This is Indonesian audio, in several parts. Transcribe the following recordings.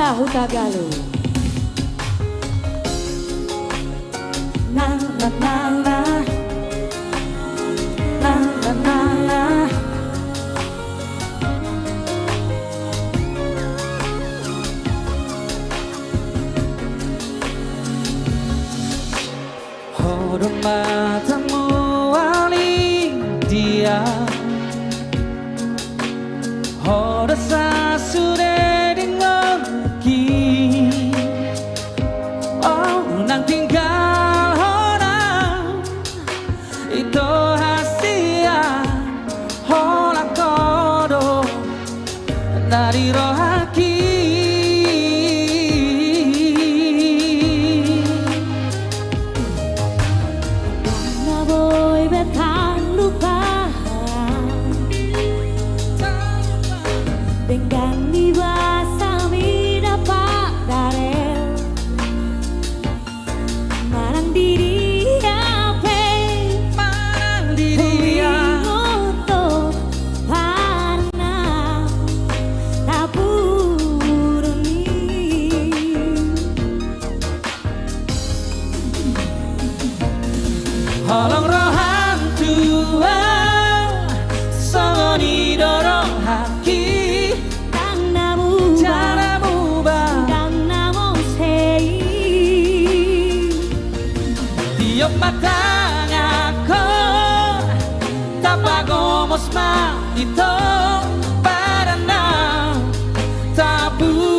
Anda Hutagalu. Na na na na, na na na na. Hormat matamu wali dia, hora sa sudah dingoki. Oh, nang tinggal orang itu hasia, hola kodo dari rohaki. Dengan dibasa mida pak darel marang diri ape Marang diri ngoto parna tapuruni Holong rohan tua songoni dorong haki. Tiap matang aku tapagomos ma ito parana tapuduni.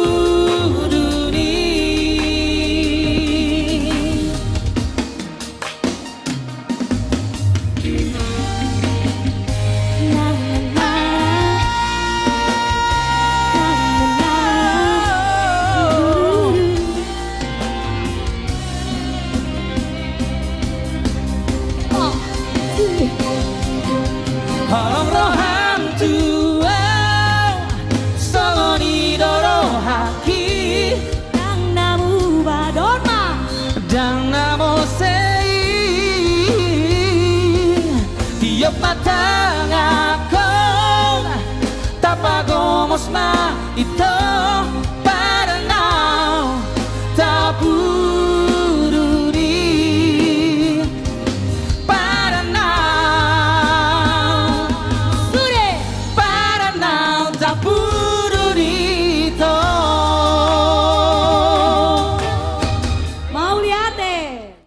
Holong rohan tua songoni doro haki Dang namu badorma dan namo sei. Tiap matang aku tapagomos ma ito